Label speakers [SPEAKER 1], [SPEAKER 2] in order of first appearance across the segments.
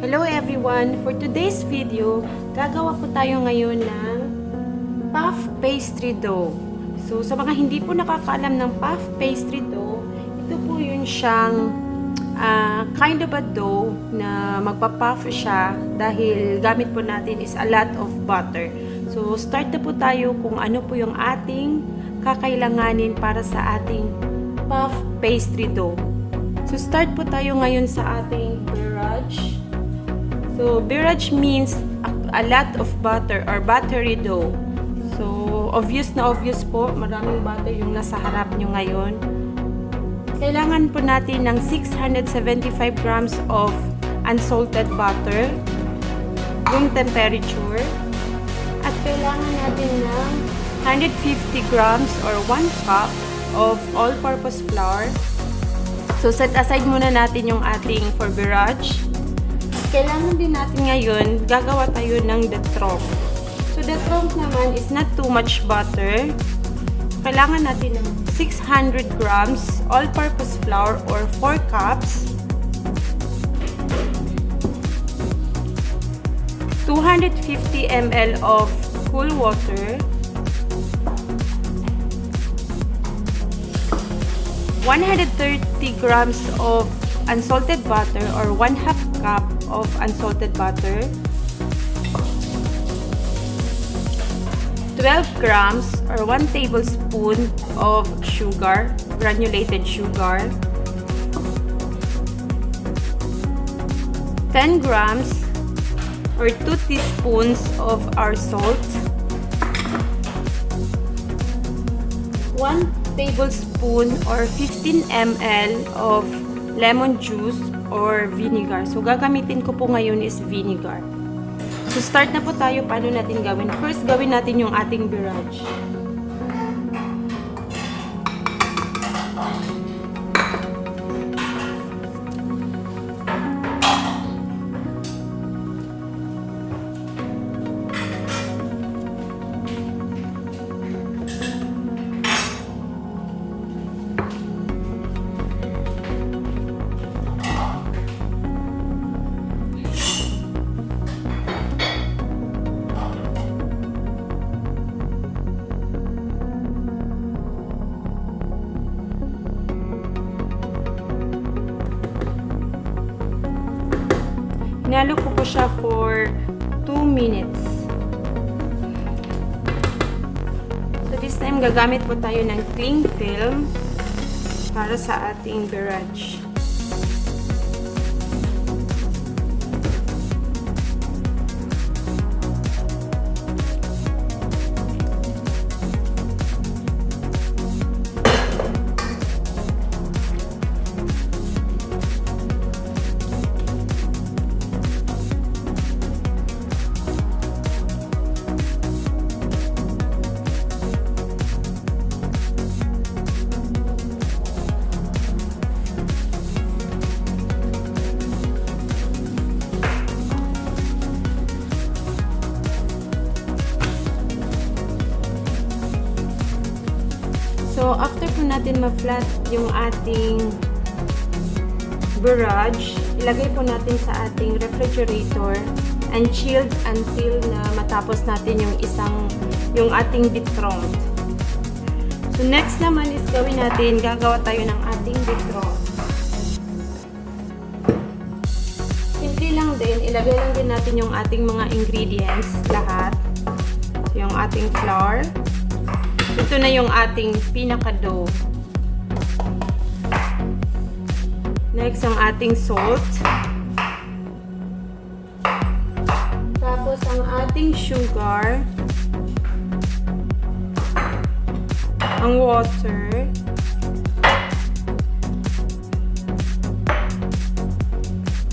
[SPEAKER 1] Hello everyone! For today's video, gagawa po tayo ngayon ng puff pastry dough. So, sa mga hindi po nakakaalam ng puff pastry dough, ito po yun siyang kind of a dough na magpa-puff siya dahil gamit po natin is a lot of butter. So, start na po tayo kung ano po yung ating kakailanganin para sa ating puff pastry dough. So, start po tayo ngayon sa ating barrage. So, barrage means a lot of butter or buttery dough. So, obvious na obvious po, maraming butter yung nasa harap nyo ngayon. Kailangan po natin ng 675 grams of unsalted butter, room temperature. At kailangan natin ng 150 grams or 1 cup of all-purpose flour. So, set aside muna natin yung ating for barrage. Kailangan din natin ngayon, gagawa tayo ng the trunk. So, the trunk naman is not too much butter. Kailangan natin ng 600 grams all-purpose flour or 4 cups. 250 ml of cool water. 130 grams of unsalted butter or 1/2 cup of unsalted butter, 12 grams or 1 tablespoon of sugar, granulated sugar, 10 grams or 2 teaspoons of our salt, 1 tablespoon or 15 ml of lemon juice or vinegar. So, gagamitin ko po ngayon is vinegar. So, start na po tayo paano natin gawin. First, gawin natin yung ating barrage. Hinalo ko po siya for 2 minutes. So, this time, gagamit po tayo ng cling film para sa ating barrage. So, after po natin ma-flat yung ating barrage, ilagay po natin sa ating refrigerator and chilled until na matapos natin yung ating bitront. So, next naman is gawin natin, gagawa tayo ng ating bitront. Simple lang din, ilagay lang din natin yung ating mga ingredients, lahat. So, yung ating flour. Ito na yung ating pinaka-dough. Next, ang ating salt. Tapos, ang ating sugar. Ang water.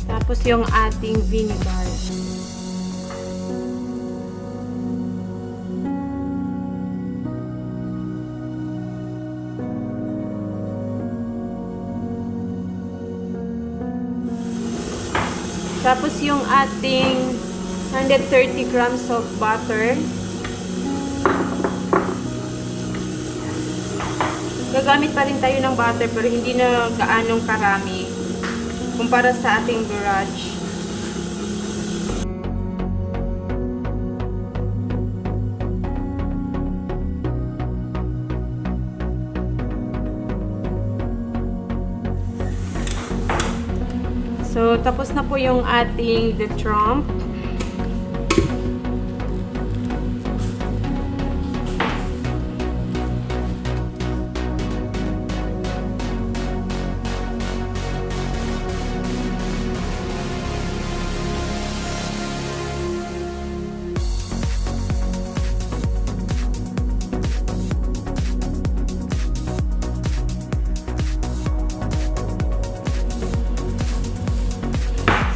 [SPEAKER 1] Tapos, yung ating vinegar. Tapos yung ating 130 grams of butter. Gagamit pa rin tayo ng butter pero hindi na gaanong karami kumpara sa ating barrage. So, tapos na po yung ating the trump.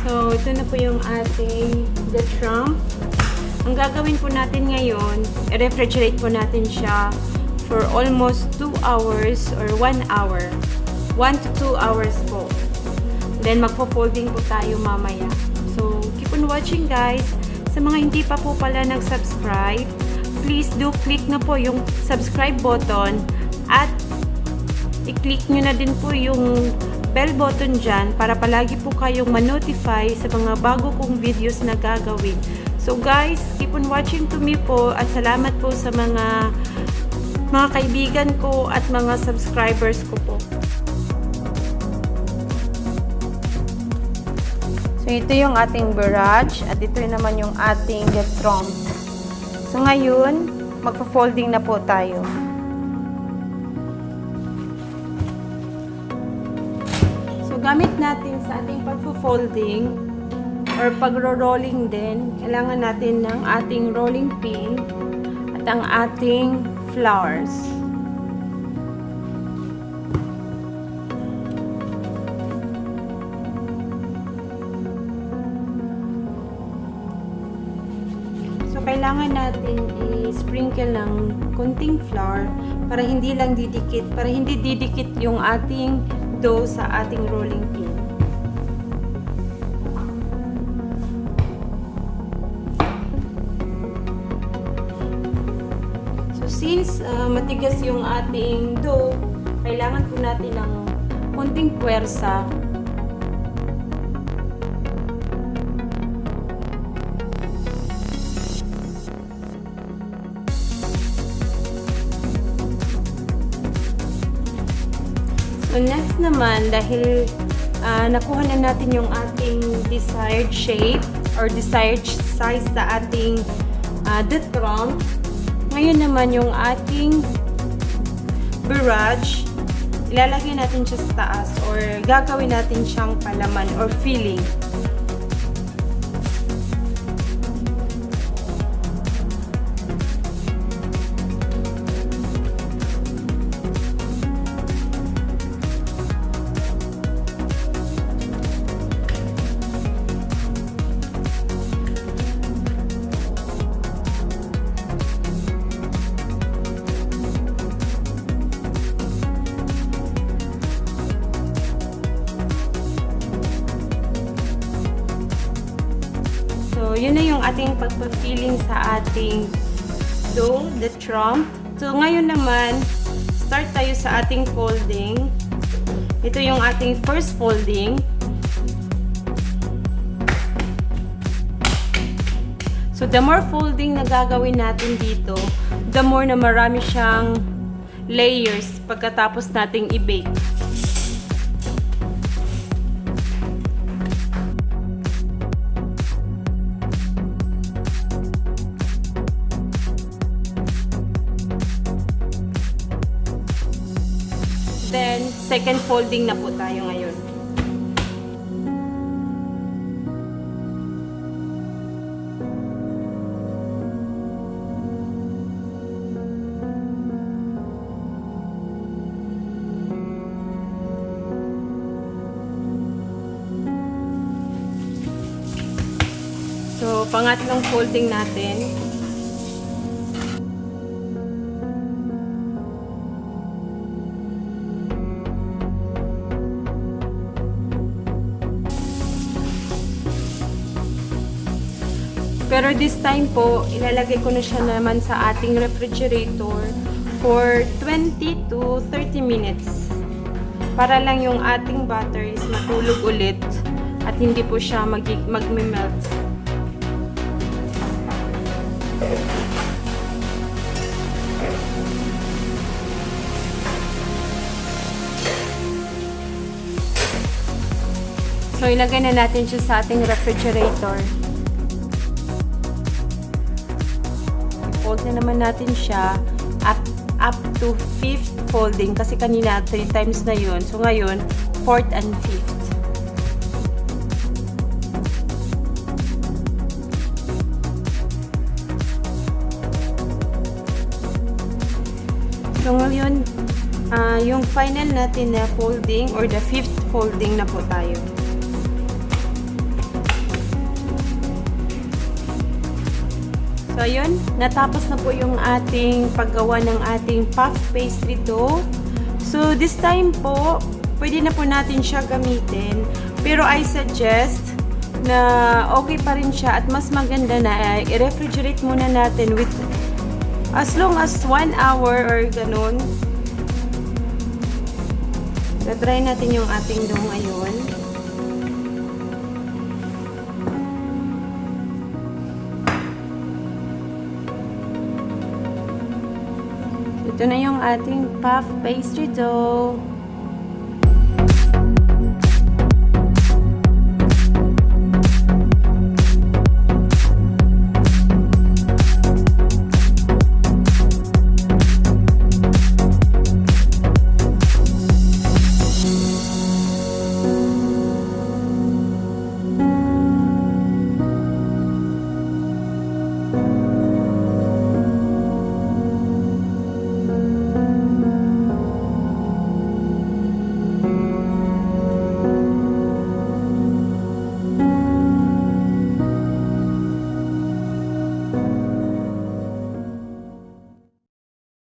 [SPEAKER 1] So, ito na po yung ating the trump. Ang gagawin po natin ngayon, i-refrigerate po natin siya for almost 2 hours or 1 hour. 1 to 2 hours po. Then, magpo-folding po tayo mamaya. So, keep on watching guys. Sa mga hindi pa po pala nag-subscribe, please do click na po yung subscribe button at i-click nyo na din po yung bell button dyan para palagi po kayong ma-notify sa mga bago kong videos na gagawin. So guys, keep on watching to me po at salamat po sa mga kaibigan ko at mga subscribers ko po. So ito yung ating barrage at ito naman yung ating trump. So ngayon, magpo-folding na po tayo. Gamit natin sa ating pagfo-folding or pagro-rolling din, kailangan natin ng ating rolling pin at ang ating flowers. So, kailangan natin i-sprinkle ng konting flour para hindi lang didikit, para hindi didikit yung ating dough sa ating rolling pin. So since matigas yung ating dough, kailangan po natin ng konting puwersa. So next naman, dahil nakuha na natin yung ating desired shape or desired size sa ating the trump, ngayon naman yung ating barrage, ilalagay natin siya sa taas or gagawin natin siyang palaman or filling. So, yun na yung ating pagpa-filling sa ating dough, the trump. So, ngayon naman, start tayo sa ating folding. Ito yung ating first folding. So, the more folding na gagawin natin dito, the more na marami siyang layers pagkatapos nating i-bake. Then, second folding na po tayo ngayon. So, pangatlong folding natin. Pero this time po, ilalagay ko na siya naman sa ating refrigerator for 20 to 30 minutes. Para lang yung ating butter is matulog ulit at hindi po siya mag-melt. So, ilagay na natin siya sa ating refrigerator. I-fold na naman natin siya up to 5th folding kasi kanina 3 times na yun. So, ngayon, 4th and 5th. So, ngayon, yung final natin na folding or the 5th folding na po tayo. So, ayun, natapos na po yung ating paggawa ng ating puff pastry dough. So, this time po, pwede na po natin siya gamitin. Pero I suggest na okay pa rin siya at mas maganda na i-refrigerate muna natin with as long as 1 hour or ganun. So, try natin yung ating dough ngayon. So, ito na yung ating puff pastry dough.